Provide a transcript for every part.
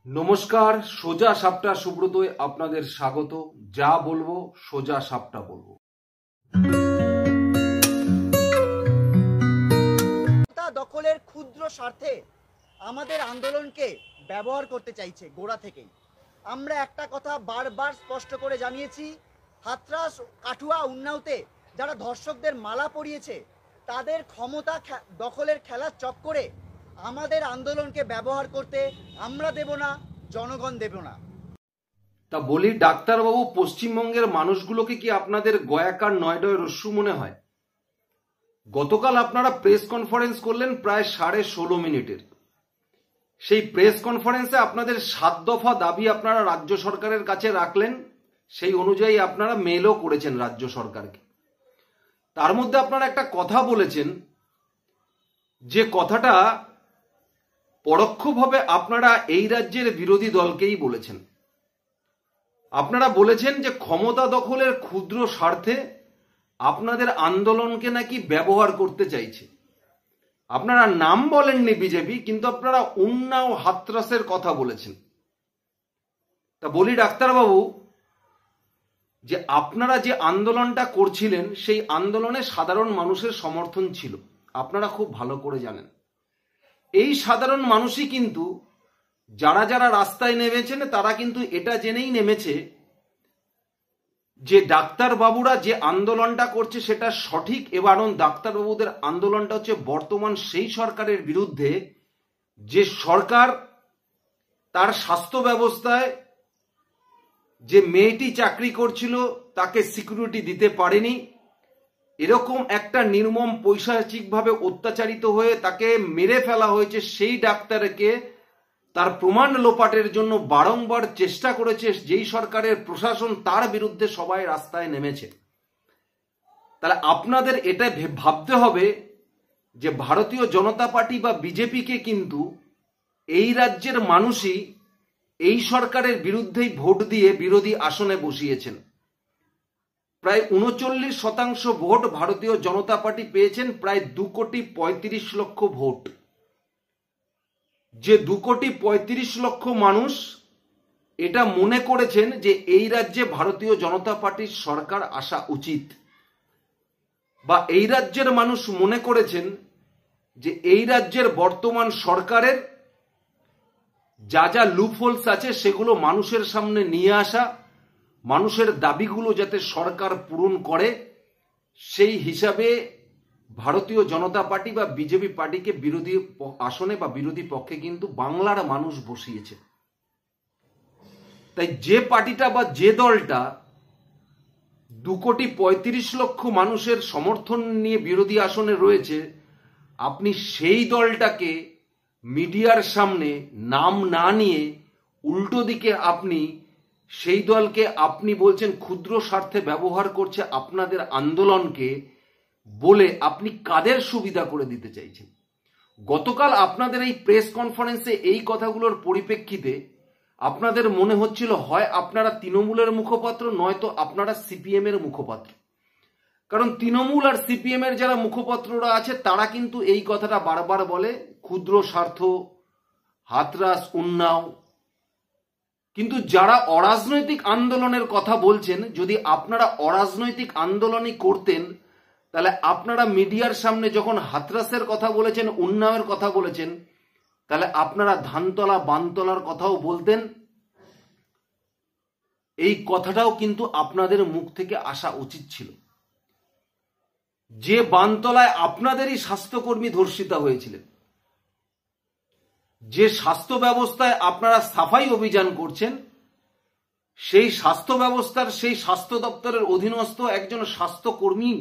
নমস্কার, সোজা সাপটা সুব্রতয় আপনাদের স্বাগত। যা বলবো সোজা সাপটা বলবো। দখলের ক্ষুদ্র স্বার্থে আমাদের আন্দোলনকে ব্যবহার করতে চাইছে গোড়া থেকেই। আমরা একটা কথা বারবার স্পষ্ট করে জানিয়েছি, হাতরাস, কাঠুয়া, উন্নাওতে যারা ধর্ষকদের মালা পরিয়েছে তাদের ক্ষমতা দখলের খেলার চক্করে আমাদের আন্দোলনকে ব্যবহার করতে আমরা দেব না, জনগণ দেব না। তা বলি ডাক্তারবাবু, পশ্চিমবঙ্গের মানুষগুলোকে কি আপনাদের গয়াকার নয়ডয় রস্যু মনে হয়? গতকাল আপনারা প্রেস কনফারেন্স করলেন প্রায় 16.5 মিনিটের। সেই প্রেস কনফারেন্সে আপনাদের 7 দফা দাবি আপনারা রাজ্য সরকারের কাছে রাখলেন, সেই অনুযায়ী আপনারা মেলও করেছেন রাজ্য সরকারকে। তার মধ্যে আপনারা একটা কথা বলেছেন, যে কথাটা পরোক্ষভাবে আপনারা এই রাজ্যের বিরোধী দলকেই বলেছেন। আপনারা বলেছেন যে ক্ষমতা দখলের ক্ষুদ্র স্বার্থে আপনাদের আন্দোলনকে নাকি ব্যবহার করতে চাইছে। আপনারা নাম বলেননি বিজেপি, কিন্তু আপনারা উন্নাও হাতরাসের কথা বলেছেন। তা বলি ডাক্তারবাবু, যে আপনারা যে আন্দোলনটা করছিলেন সেই আন্দোলনে সাধারণ মানুষের সমর্থন ছিল, আপনারা খুব ভালো করে জানেন। এই সাধারণ মানুষই কিন্তু যারা যারা রাস্তায় নেমেছেন তারা কিন্তু এটা জেনেই নেমেছে যে ডাক্তারবাবুরা যে আন্দোলনটা করছে সেটা সঠিক, এবং ডাক্তারবাবুদের আন্দোলনটা হচ্ছে বর্তমান সেই সরকারের বিরুদ্ধে যে সরকার তার স্বাস্থ্য ব্যবস্থায় যে মেয়েটি চাকরি করছিল তাকে সিকিউরিটি দিতে পারেনি, এরকম একটা নির্মম পৈশাচিকভাবে অত্যাচারিত হয়ে তাকে মেরে ফেলা হয়েছে। সেই ডাক্তারকে তার প্রমাণ লোপাটের জন্য বারংবার চেষ্টা করেছে যেই সরকারের প্রশাসন, তার বিরুদ্ধে সবাই রাস্তায় নেমেছে। তাহলে আপনাদের এটা ভাবতে হবে যে ভারতীয় জনতা পার্টি বা বিজেপিকে কিন্তু এই রাজ্যের মানুষই এই সরকারের বিরুদ্ধেই ভোট দিয়ে বিরোধী আসনে বসিয়েছেন। প্রায় 39% ভোট ভারতীয় জনতা পার্টি পেয়েছেন, প্রায় 2,35,00,000 ভোট। যে 2,35,00,000 মানুষ এটা মনে করেছেন যে এই রাজ্যে ভারতীয় জনতা পার্টির সরকার আসা উচিত, বা এই রাজ্যের মানুষ মনে করেছেন যে এই রাজ্যের বর্তমান সরকারের যা যা লুপহোলস আছে সেগুলো মানুষের সামনে নিয়ে আসা, মানুষের দাবিগুলো যাতে সরকার পূরণ করে, সেই হিসাবে ভারতীয় জনতা পার্টি বা বিজেপি পার্টিকে বিরোধী আসনে বা বিরোধী পক্ষে কিন্তু বাংলার মানুষ বসিয়েছে। তাই যে পার্টিটা বা যে দলটা 2,35,00,000 মানুষের সমর্থন নিয়ে বিরোধী আসনে রয়েছে, আপনি সেই দলটাকে মিডিয়ার সামনে নাম না নিয়ে উল্টো দিকে আপনি সেই দলকে আপনি বলছেন ক্ষুদ্র স্বার্থে ব্যবহার করছে আপনাদের আন্দোলনকে, বলে আপনি কাদের সুবিধা করে দিতে চাইছেন? গতকাল আপনাদের এই প্রেস কনফারেন্সে এই কথাগুলোর পরিপ্রেক্ষিতে আপনাদের মনে হচ্ছিল হয় আপনারা তৃণমূলের মুখপাত্র, নয়তো আপনারা সিপিএম এর মুখপাত্র। কারণ তৃণমূল আর সিপিএম এর যারা মুখপাত্ররা আছে তারা কিন্তু এই কথাটা বারবার বলে, ক্ষুদ্র স্বার্থ, হাতরাস, উন্নাও। কিন্তু যারা অরাজনৈতিক আন্দোলনের কথা বলছেন, যদি আপনারা অরাজনৈতিক আন্দোলনই করতেন তাহলে আপনারা মিডিয়ার সামনে যখন হাতরাসের কথা বলেছেন, উন্নাওয়ের কথা বলেছেন, তাহলে আপনারা ধানতলা, বানতলার কথাও বলতেন। এই কথাটাও কিন্তু আপনাদের মুখ থেকে আসা উচিত ছিল। যে বানতলায় আপনাদেরই স্বাস্থ্যকর্মী ধর্ষিতা হয়েছিলেন, যে স্বাস্থ্য ব্যবস্থায় আপনারা সাফাই অভিযান করছেন, সেই স্বাস্থ্য ব্যবস্থার, সেই স্বাস্থ্য দপ্তরের অধীনস্থ একজন স্বাস্থ্যকর্মী,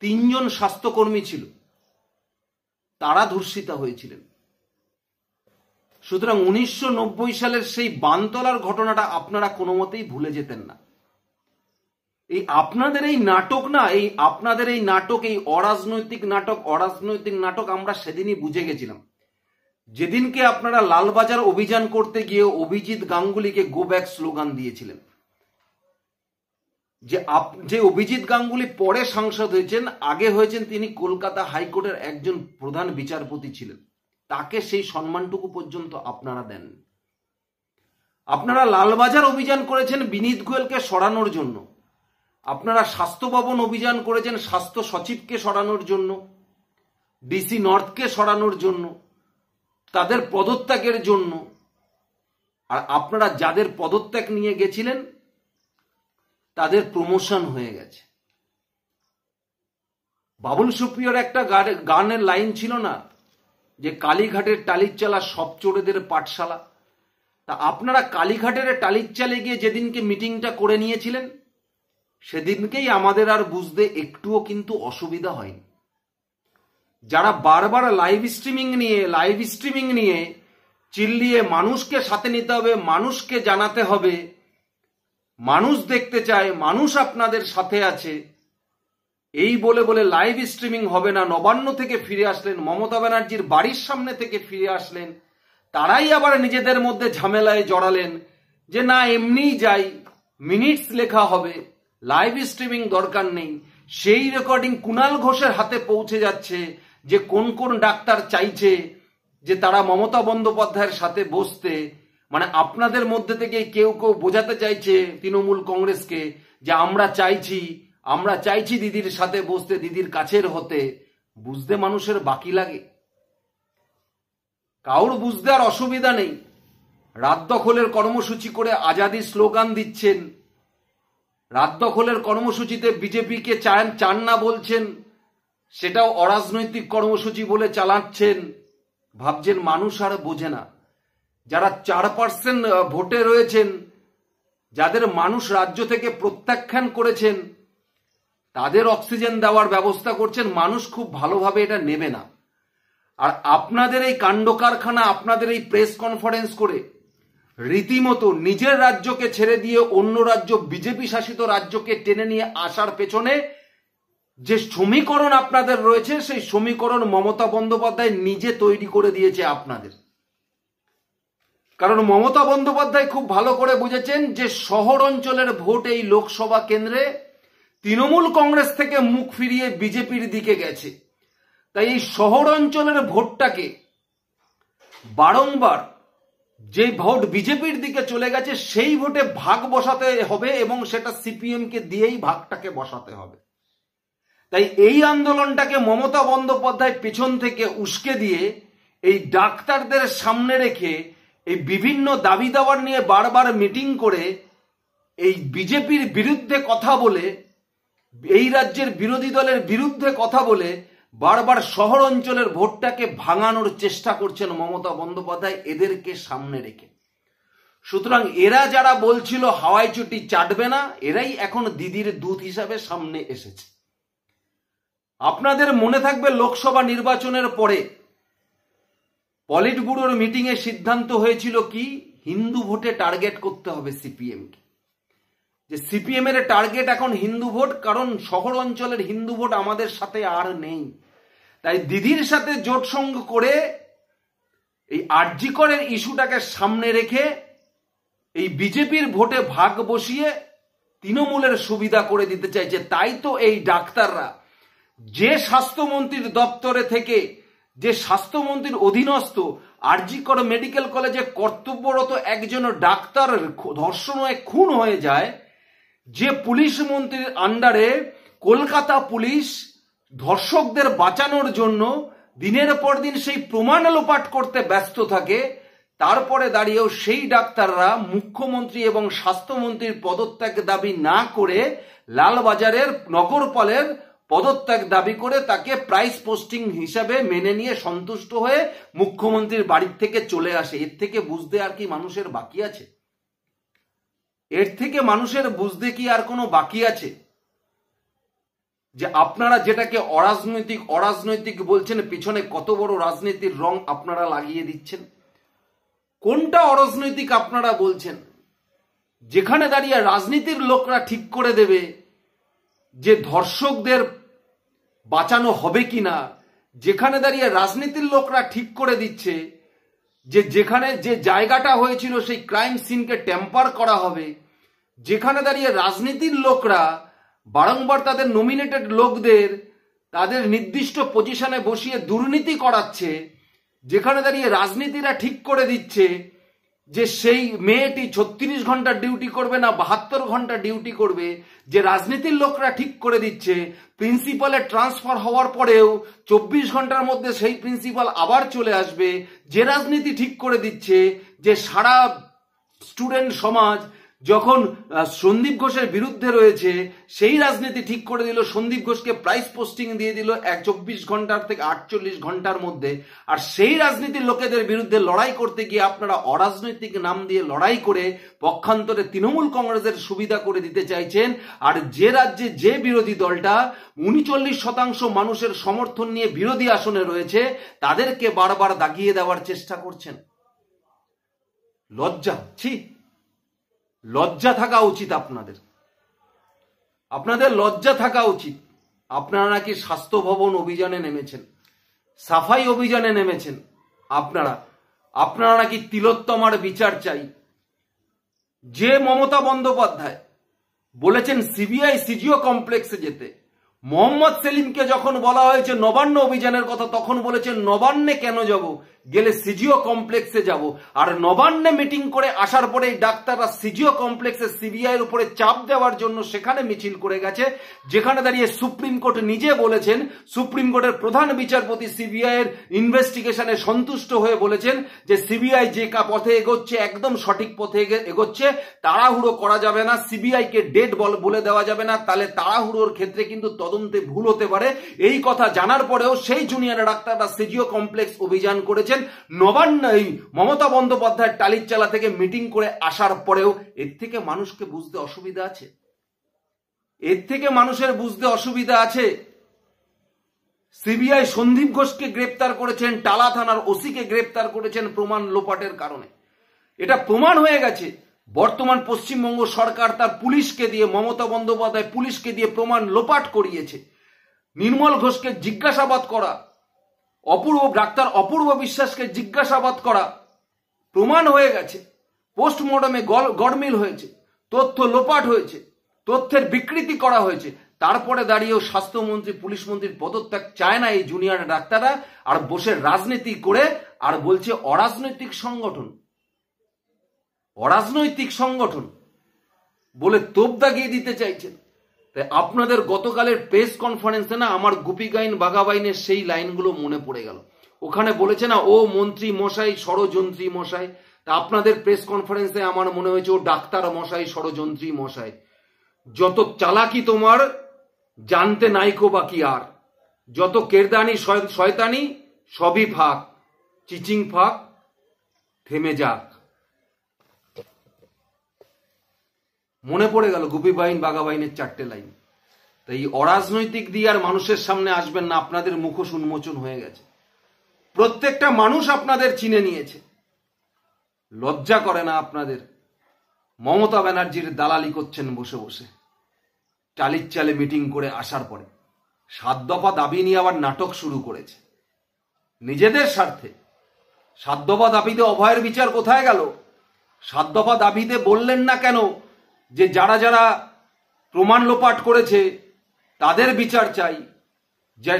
3 জন স্বাস্থ্যকর্মী ছিল, তারা ধর্ষিতা হয়েছিলেন। সুতরাং 1990 সালের সেই বানতলার ঘটনাটা আপনারা কোনো মতেই ভুলে যেতেন না। এই আপনাদের এই নাটক না, এই আপনাদের এই নাটক, এই অরাজনৈতিক নাটক আমরা সেদিনই বুঝে গেছিলাম, যেদিনকে আপনারা লালবাজার অভিযান করতে গিয়ে অভিজিৎ গাঙ্গুলিকে গো ব্যাক স্লোগান দিয়েছিলেন। যে অভিজিৎ গাঙ্গুলি পরে সাংসদ হয়েছেন, আগে হয়েছেন তিনি কলকাতা হাইকোর্টের একজন প্রধান বিচারপতি ছিলেন, তাকে সেই সম্মানটুকু পর্যন্ত আপনারা দেন। আপনারা লালবাজার অভিযান করেছেন বিনীত গোয়েলকে সরানোর জন্য, আপনারা স্বাস্থ্য ভবন অভিযান করেছেন স্বাস্থ্য সচিবকে সরানোর জন্য, ডিসি নর্থকে সরানোর জন্য, তাদের পদত্যাগের জন্য। আর আপনারা যাদের পদত্যাগ নিয়ে গেছিলেন তাদের প্রমোশন হয়ে গেছে। বাবুল সুপ্রিয়র একটা গানের লাইন ছিল না যে কালীঘাটের টালির চালা সব চোরেদের পাঠশালা। তা আপনারা কালীঘাটের টালির চালে গিয়ে যেদিনকে মিটিংটা করে নিয়েছিলেন সেদিনকেই আমাদের আর বুঝতে একটুও কিন্তু অসুবিধা হয়নি। যারা বারবার লাইভ স্ট্রিমিং নিয়ে চিল্লিয়ে মানুষকে সাথে নিতে হবে, মানুষকে জানাতে হবে, মানুষ দেখতে চায়, মানুষ আপনাদের সাথে আছে, এই বলে বলে লাইভ স্ট্রিমিং হবে না, নবান্ন থেকে ফিরে আসলেন, মমতা ব্যানার্জির বাড়ির সামনে থেকে ফিরে আসলেন, তারাই আবার নিজেদের মধ্যে ঝামেলায় জড়ালেন যে না এমনিই যাই, মিনিটস লেখা হবে, লাইভ স্ট্রিমিং দরকার নেই। সেই রেকর্ডিং কুণাল ঘোষের হাতে পৌঁছে যাচ্ছে যে কোন কোন ডাক্তার চাইছে যে তারা মমতা বন্দ্যোপাধ্যায়ের সাথে বসতে। মানে আপনাদের মধ্যে থেকে কেউ কেউ বোঝাতে চাইছে তৃণমূল কংগ্রেসকে যে আমরা চাইছি দিদির সাথে বসতে, দিদির কাছের হতে। বুঝতে মানুষের বাকি লাগে, কাউর বুঝতে আর অসুবিধা নেই। রাত দখলের কর্মসূচি করে আজাদি স্লোগান দিচ্ছেন, রাত দখলের কর্মসূচিতে বিজেপিকে চান না বলছেন, সেটাও অরাজনৈতিক কর্মসূচি বলে চালাচ্ছেন। ভাবছেন মানুষ আর বোঝে না। যারা 4% ভোটে রয়েছেন, যাদের মানুষ রাজ্য থেকে প্রত্যাখ্যান করেছেন, তাদের অক্সিজেন দেওয়ার ব্যবস্থা করছেন, মানুষ খুব ভালোভাবে এটা নেবে না। আর আপনাদের এই কাণ্ড কারখানা, আপনাদের এই প্রেস কনফারেন্স করে রীতিমতো নিজের রাজ্যকে ছেড়ে দিয়ে অন্য রাজ্য, বিজেপি শাসিত রাজ্যকে টেনে নিয়ে আসার পেছনে যে সমীকরণ আপনাদের রয়েছে, সেই সমীকরণ মমতা বন্দ্যোপাধ্যায় নিজে তৈরি করে দিয়েছে আপনাদের। কারণ মমতা বন্দ্যোপাধ্যায় খুব ভালো করে বুঝেছেন যে শহর অঞ্চলের ভোট এই লোকসভা কেন্দ্রে তৃণমূল কংগ্রেস থেকে মুখ ফিরিয়ে বিজেপির দিকে গেছে। তাই এই শহর অঞ্চলের ভোটটাকে বারংবার যে ভোট বিজেপির দিকে চলে গেছে সেই ভোটে ভাগ বসাতে হবে এবং সেটা সিপিএমকে দিয়েই ভাগটাকে বসাতে হবে। তাই এই আন্দোলনটাকে মমতা বন্দ্যোপাধ্যায় পেছন থেকে উস্কে দিয়ে এই ডাক্তারদের সামনে রেখে এই বিভিন্ন দাবি দাওয়ার নিয়ে বারবার মিটিং করে এই বিজেপির বিরুদ্ধে কথা বলে, এই রাজ্যের বিরোধী দলের বিরুদ্ধে কথা বলে বারবার শহর অঞ্চলের ভোটটাকে ভাঙানোর চেষ্টা করছেন মমতা বন্দ্যোপাধ্যায় এদেরকে সামনে রেখে। সুতরাং এরা যারা বলছিল হাওয়াই চটি চাটবে না, এরাই এখন দিদির দুধ হিসাবে সামনে এসেছে। আপনাদের মনে থাকবে লোকসভা নির্বাচনের পরে পলিট ব্যুরোর মিটিং এ সিদ্ধান্ত হয়েছিল কি, হিন্দু ভোটে টার্গেট করতে হবে সিপিএমকে, যে সিপিএম এর টার্গেট এখন হিন্দু ভোট, কারণ শহর অঞ্চলের হিন্দু ভোট আমাদের সাথে আর নেই। তাই দিদির সাথে জোট সঙ্গ করে এই আরজি করের ইস্যুটাকে সামনে রেখে এই বিজেপির ভোটে ভাগ বসিয়ে তৃণমূলের সুবিধা করে দিতে চাইছে। তাই তো এই ডাক্তাররা যে স্বাস্থ্যমন্ত্রীর দপ্তরে থেকে, যে স্বাস্থ্যমন্ত্রীর অধীনস্থ আরজি কর মেডিকেল কলেজে কর্তব্যরত একজন ডাক্তার ধর্ষণ হয়ে খুন হয়ে যায়, যে পুলিশ মন্ত্রীর আন্ডারে কলকাতা পুলিশ ধর্ষকদের বাঁচানোর জন্য দিনের পর দিন সেই প্রমাণ লোপাট করতে ব্যস্ত থাকে, তারপরে দাঁড়িয়েও সেই ডাক্তাররা মুখ্যমন্ত্রী এবং স্বাস্থ্যমন্ত্রীর পদত্যাগ দাবি না করে লালবাজারের নগরপালের পদত্যাগ দাবি করে তাকে প্রাইস পোস্টিং হিসাবে মেনে নিয়ে সন্তুষ্ট হয়ে মুখ্যমন্ত্রীর বাড়ির থেকে চলে আসে। এর থেকে বুঝতে আর কি মানুষের বাকি আছে? এর থেকে মানুষের বুঝতে কি আর কোনো বাকি আছে? যে আপনারা যেটাকে অরাজনৈতিক বলছেন, পিছনে কত বড় রাজনীতির রং আপনারা লাগিয়ে দিচ্ছেন। কোনটা অরাজনৈতিক আপনারা বলছেন? যেখানে দাঁড়িয়ে রাজনীতির লোকরা ঠিক করে দেবে যে ধর্ষকদের বাঁচানো হবে কিনা, যেখানে দাঁড়িয়ে রাজনীতির লোকরা ঠিক করে দিচ্ছে যে যেখানে যে জায়গাটা হয়েছিল সেই ক্রাইম সিনকে টেম্পার করা হবে, যেখানে দাঁড়িয়ে রাজনীতির লোকরা বারংবার তাদের নমিনেটেড লোকদের তাদের নির্দিষ্ট পজিশনে বসিয়ে দুর্নীতি করাচ্ছে, যেখানে দাঁড়িয়ে রাজনীতিরা ঠিক করে দিচ্ছে যে সেই মেয়েটি 36 ঘন্টা ডিউটি করবে না 72 ঘন্টা ডিউটি করবে, যে রাজনীতির লোকরা ঠিক করে দিচ্ছে প্রিন্সিপালের ট্রান্সফার হওয়ার পরেও 24 ঘন্টার মধ্যে সেই প্রিন্সিপাল আবার চলে আসবে, যে রাজনীতি ঠিক করে দিচ্ছে যে সারা স্টুডেন্ট সমাজ যখন সন্দীপ ঘোষের বিরুদ্ধে রয়েছে, সেই রাজনীতি ঠিক করে দিল সন্দীপ ঘোষকে প্রাইস পোস্টিং দিয়ে দিল 24 ঘন্টার থেকে 48 ঘন্টার মধ্যে। আর সেই রাজনীতির লোকেদের বিরুদ্ধে লড়াই করতে গিয়ে আপনারা অরাজনৈতিক নাম দিয়ে লড়াই করে পক্ষান্তরে তৃণমূল কংগ্রেসের সুবিধা করে দিতে চাইছেন। আর যে রাজ্যে যে বিরোধী দলটা 39% মানুষের সমর্থন নিয়ে বিরোধী আসনে রয়েছে, তাদেরকে বারবার দাগিয়ে দেওয়ার চেষ্টা করছেন। লজ্জা, ছি, লজ্জা থাকা উচিত আপনাদের, আপনাদের লজ্জা থাকা উচিত। আপনারা নাকি স্বাস্থ্য ভবন অভিযানে নেমেছেন, সাফাই অভিযানে নেমেছেন, আপনারা নাকি তিলোত্তমার বিচার চাই। যে মমতা বন্দ্যোপাধ্যায় বলেছেন সিবিআই সিজিও কমপ্লেক্সে যেতে, মোহাম্মদ সেলিমকে যখন বলা হয়েছে নবান্ন অভিযানের কথা, তখন বলেছেন নবান্নে কেন যাব, গেলে সিজিও কমপ্লেক্সে যাব। আর নবান্নে মিটিং করে আসার পরে ডাক্তাররা সিজিও কমপ্লেক্সে সিবিআই এর উপরে চাপ দেওয়ার জন্য সেখানে মিছিল করে গেছে, যেখানে দাঁড়িয়ে সুপ্রিম কোর্ট নিজে বলেছেন, সুপ্রিম কোর্টের প্রধান বিচারপতি সিবিআই এর ইনভেস্টিগেশনে সন্তুষ্ট হয়ে বলেছেন যে সিবিআই যে পথে এগোচ্ছে একদম সঠিক পথে এগোচ্ছে, তাড়াহুড়ো করা যাবে না, সিবিআই কে ডেট বলে দেওয়া যাবে না, তাহলে তাড়াহুড়োর ক্ষেত্রে কিন্তু তদন্তে ভুল হতে পারে। এই কথা জানার পরেও সেই জুনিয়র ডাক্তাররা সিজিও কমপ্লেক্স অভিযান করেছেন। নবান্ন এই মমতা বন্দ্যোপাধ্যায়ের টালিরচালা থেকে মিটিং করে আসার পরেও এর থেকে মানুষকে বুঝতে অসুবিধা আছে? এর থেকে মানুষের বুঝতে অসুবিধা আছে? সিবিআই সন্দীপ ঘোষকে গ্রেপ্তার করেছেন, টালা থানার ওসিকে গ্রেপ্তার করেছেন প্রমাণ লোপাটের কারণে। এটা প্রমাণ হয়ে গেছে বর্তমান পশ্চিমবঙ্গ সরকার তার পুলিশকে দিয়ে, মমতা বন্দ্যোপাধ্যায় পুলিশকে দিয়ে প্রমাণ লোপাট করিয়েছে। নির্মল ঘোষকে জিজ্ঞাসাবাদ করা, ডাক্তার অপূর্ব বিশ্বাসকে জিজ্ঞাসাবাদ করা, প্রমাণ হয়ে গেছে। পোস্টমর্টমে গড়মিল হয়েছে, তথ্য লোপাট হয়েছে, তথ্যের বিকৃতি করা হয়েছে। তারপরে দাঁড়িয়েও স্বাস্থ্যমন্ত্রী পুলিশ মন্ত্রীর পদত্যাগ চায় না এই জুনিয়র ডাক্তাররা, আর বসে রাজনীতি করে আর বলছে অরাজনৈতিক সংগঠন, অরাজনৈতিক সংগঠন বলে তোপ দাগিয়ে দিতে চাইছেন। তাই আপনাদের গতকালের প্রেস কনফারেন্সে না আমার গুপিগাইন বাঘাবাইনের সেই লাইনগুলো মনে পড়ে গেল। ওখানে বলেছে না ও মন্ত্রী মশাই ষড়যন্ত্রী মশাই, তা আপনাদের প্রেস কনফারেন্সে আমার মনে হয়েছে ও ডাক্তার মশাই ষড়যন্ত্রী মশাই। যত চালাকি তোমার জানতে নাইকো বাকি আর, যত কেরদানি শয়তানি সবই ফাঁক, চিচিং ফাঁক থেমে যাক। মনে পড়ে গেল গুপি বাইন বাঘাবাইনের 4টে লাইন। তাই অরাজনৈতিক দিয়ে আর মানুষের সামনে আসবেন না, আপনাদের মুখোশ উন্মোচন হয়ে গেছে, প্রত্যেকটা মানুষ আপনাদের চিনে নিয়েছে। লজ্জা করে না আপনাদের? মমতা ব্যানার্জির দালালি করছেন বসে বসে, টালির চালে মিটিং করে আসার পরে 7 দফা দাবি নিয়ে আবার নাটক শুরু করেছে নিজেদের স্বার্থে। 7 দফা দাবিতে অভয়ের বিচার কোথায় গেল? 7 দফা দাবিতে বললেন না কেন যে যারা যারা প্রমাণ লোপাট করেছে তাদের বিচার চাই,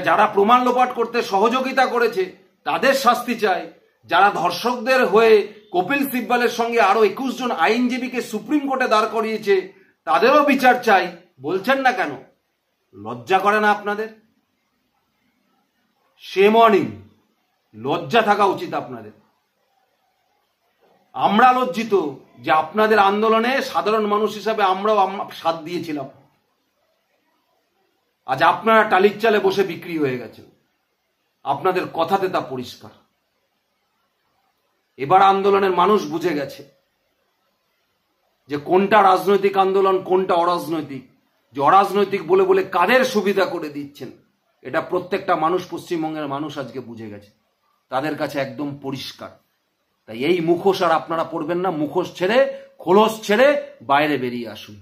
যারা প্রমাণ লোপাট করতে সহযোগিতা করেছে তাদের শাস্তি চাই, যারা ধর্ষকদের হয়ে কপিল সিব্বলের সঙ্গে আরো 21 জন আইনজীবীকে সুপ্রিম কোর্টে দাঁড় করিয়েছে তাদেরও বিচার চাই, বলছেন না কেন? লজ্জা করে না আপনাদের? শেম অন ইউ, লজ্জা থাকা উচিত আপনাদের। আমরা লজ্জিত যে আপনাদের আন্দোলনে সাধারণ মানুষ হিসাবে আমরাও সাথ দিয়েছিলাম, আজ আপনারা টালির চালে বসে বিক্রি হয়ে গেছেন। আপনাদের কথাতে তা পরিষ্কার। এবার আন্দোলনের মানুষ বুঝে গেছে যে কোনটা রাজনৈতিক আন্দোলন, কোনটা অরাজনৈতিক। যে অরাজনৈতিক বলে বলে কাদের সুবিধা করে দিচ্ছেন, এটা প্রত্যেকটা মানুষ, পশ্চিমবঙ্গের মানুষ আজকে বুঝে গেছে, তাদের কাছে একদম পরিষ্কার। তাই এই মুখোশ আর আপনারা পড়বেন না, মুখোশ ছেড়ে, খোলস ছেড়ে বাইরে বেরিয়ে আসুন।